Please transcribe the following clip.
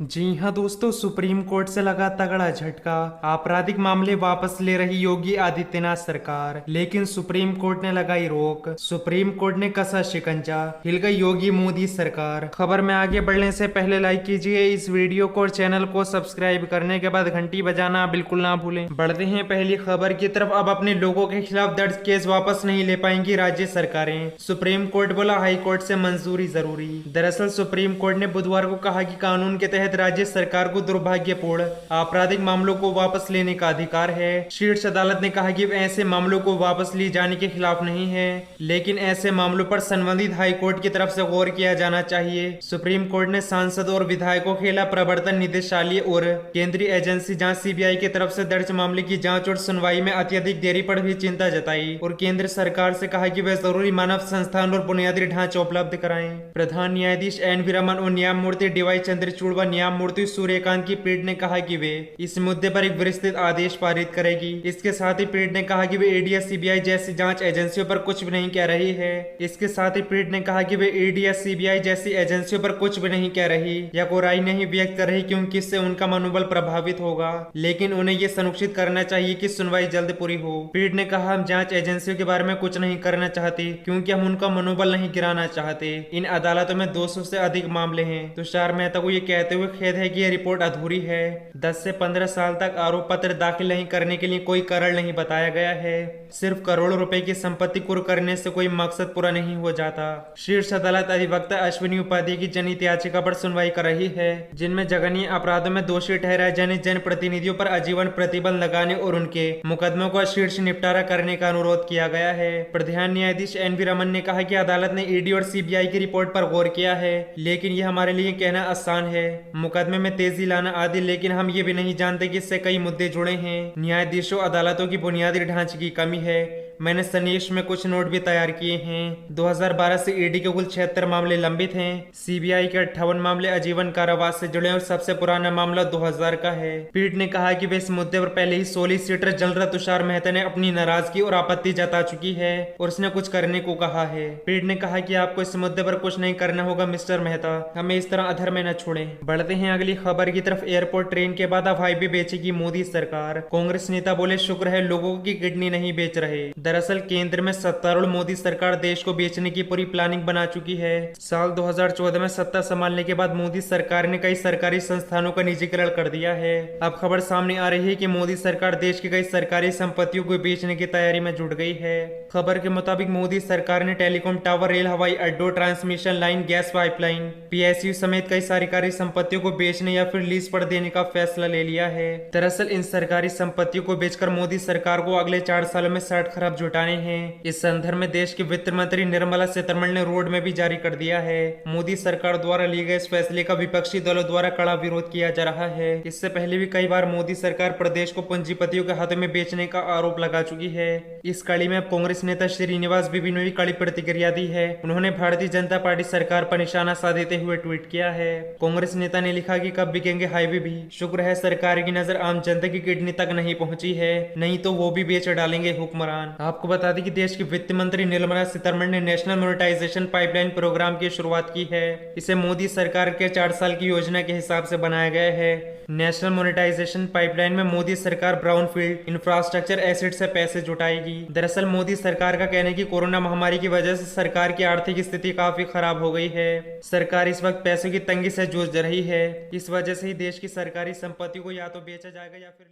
जी हां दोस्तों, supreme court से लगा तगड़ा झटका। आपराधिक मामले वापस ले रही योगी आदित्यनाथ सरकार, लेकिन सुप्रीम कोर्ट ने लगाई रोक। सुप्रीम कोर्ट ने कसा शिकंजा, हिल गई योगी मोदी सरकार। खबर में आगे बढ़ने से पहले लाइक कीजिए इस वीडियो को और चैनल को सब्सक्राइब करने के बाद घंटी बजाना बिल्कुल ना भूलें। बढ़ते हैं पहली खबर की तरफ। अब अपने लोगों के खिलाफ दर्ज केस वापस नहीं ले पाएंगी राज्य सरकारें। सुप्रीम कोर्ट बोला, हाई कोर्ट से मंजूरी जरूरी। दरअसल सुप्रीम कोर्ट ने बुधवार को कहा कि कानून के तहत राज्य सरकार को दुर्भाग्यपूर्ण आपराधिक मामलों को वापस लेने का अधिकार है। शीर्ष अदालत ने कहा कि ऐसे मामलों को वापस लिए जाने के खिलाफ नहीं है, लेकिन ऐसे मामलों पर संबंधित हाई कोर्ट की तरफ से गौर किया जाना चाहिए। सुप्रीम कोर्ट ने सांसदों और विधायकों के खिलाफ प्रवर्तन निदेशालय और केंद्रीय एजेंसी जांच सीबीआई की तरफ से दर्ज मामले की जांच और सुनवाई में अत्यधिक देरी पर भी चिंता जताई और केंद्र सरकार से कहा कि वे जरूरी मानव संस्थान और बुनियादी ढांचे उपलब्ध कराएं। प्रधान न्यायाधीश एन वी रमन और न्यायमूर्ति डीवाई चंद्रचूड़ व न्यायमूर्ति सूर्यकांत की पीठ ने कहा कि वे इस मुद्दे पर एक विस्तृत आदेश पारित करेगी। इसके साथ ही पीठ ने कहा कि वे ईडी, सीबीआई जैसी जांच एजेंसियों पर कुछ भी नहीं कह रही है। इसके साथ ही पीठ ने कहा कि वे ईडी, सीबीआई जैसी एजेंसियों पर कुछ भी नहीं कह रही या कोई राय नहीं व्यक्त कर रही, क्योंकि इससे उनका मनोबल प्रभावित होगा, लेकिन उन्हें यह सुनिश्चित करना चाहिए कि सुनवाई जल्द पूरी हो। पीठ ने कहा, हम जांच एजेंसियों के बारे में कुछ नहीं करना चाहते क्योंकि हम उनका मनोबल नहीं गिराना चाहते। इन अदालतों में 200 से अधिक मामले हैं। तुषार मेहता को यह कहते हुए खेद है कि यह रिपोर्ट अधूरी है। 10 से 15 साल तक आरोप पत्र दाखिल नहीं करने के लिए कोई कारण नहीं बताया गया है। सिर्फ करोड़ों रुपए की संपत्ति कुर्क करने से कोई मकसद पूरा नहीं हो जाता। शीर्ष अदालत अधिवक्ता अश्विनी उपाध्याय की जनहित याचिका पर सुनवाई कर रही है, जिनमें जघन्य अपराधों में दोषी ठहराए जाने जनप्रतिनिधियों पर आजीवन प्रतिबंध लगाने और उनके मुकदमों का शीर्ष निपटारा करने का अनुरोध किया गया है। प्रधान न्यायाधीश एन वी रमन ने कहा कि अदालत ने ईडी और सीबीआई की रिपोर्ट पर गौर किया है, लेकिन यह हमारे लिए कहना आसान है, मुकदमे में तेजी लाना आदि, लेकिन हम ये भी नहीं जानते कि इससे कई मुद्दे जुड़े हैं। न्यायाधीशों, अदालतों की बुनियादी ढांचे की कमी है। मैंने संदेश में कुछ नोट भी तैयार किए हैं। 2012 से ईडी के कुल 76 मामले लंबित हैं। सीबीआई के 58 मामले आजीवन कारावास से जुड़े और सबसे पुराना मामला 2000 का है। पीठ ने कहा कि वे इस मुद्दे पर पहले ही सोलिसिटर जनरल तुषार मेहता ने अपनी नाराजगी और आपत्ति जता चुकी है और उसने कुछ करने को कहा है। पीठ ने कहा कि आपको इस मुद्दे पर कुछ नहीं करना होगा मिस्टर मेहता, हमें इस तरह अधर में न छोड़ें। बढ़ते हैं अगली खबर की तरफ। एयरपोर्ट ट्रेन के बाद अब हाईवे बेचेगी मोदी सरकार। कांग्रेस नेता बोले, शुक्र है लोगों की किडनी नहीं बेच रहे। दरअसल केंद्र में सत्तारूढ़ मोदी सरकार देश को बेचने की पूरी प्लानिंग बना चुकी है। साल 2014 में सत्ता संभालने के बाद मोदी सरकार ने कई सरकारी संस्थानों का निजीकरण कर दिया है। अब खबर सामने आ रही है कि मोदी सरकार देश की कई सरकारी संपत्तियों को बेचने की तैयारी में जुट गई है। खबर के मुताबिक मोदी सरकार ने टेलीकॉम टावर, रेल, हवाई अड्डों, transmission line, gas pipeline, PSU समेत कई सरकारी संपत्तियों को बेचने या फिर लीज पर देने का फैसला ले लिया है। दरअसल इन सरकारी संपत्तियों को बेचकर मोदी सरकार को अगले 4 सालों में 60 खरब जुटाने हैं। इस संदर्भ में देश की वित्त मंत्री निर्मला सीतारमण ने रोड में भी जारी कर दिया है। मोदी सरकार द्वारा लिए गए इस फैसले का विपक्षी दलों द्वारा कड़ा विरोध किया जा रहा है। इससे पहले भी कई बार मोदी सरकार प्रदेश को पूंजीपतियों के हाथों में बेचने का आरोप लगा चुकी है। इस कड़ी में कांग्रेस नेता श्रीनिवास बीवी ने भी कड़ी प्रतिक्रिया दी है। उन्होंने भारतीय जनता पार्टी सरकार पर निशाना साधते हुए ट्वीट किया है। कांग्रेस नेता ने लिखा कि कब बिकेंगे हाईवे भी, शुक्र है सरकार की नजर आम जनता की किडनी तक नहीं पहुंची है, नहीं तो वो भी बेच डालेंगे हुक्मरान। आपको बता दें कि देश की वित्त मंत्री निर्मला सीतारमण ने नेशनल मोनेटाइजेशन पाइपलाइन प्रोग्राम की शुरुआत की है। इसे मोदी सरकार के 4 साल की योजना के हिसाब से बनाया गया है। नेशनल मोनेटाइजेशन पाइपलाइन में मोदी सरकार ब्राउनफील्ड इंफ्रास्ट्रक्चर एसेट से पैसे जुटाएगी। दरअसल मोदी सरकार का कहना है कि कोरोना महामारी की वजह से सरकार की आर्थिक स्थिति काफी खराब हो गई है। सरकार इस वक्त पैसों की तंगी से जूझ रही है। इस वजह से ही देश की सरकारी संपत्ति को या तो बेचा जाएगा या फिर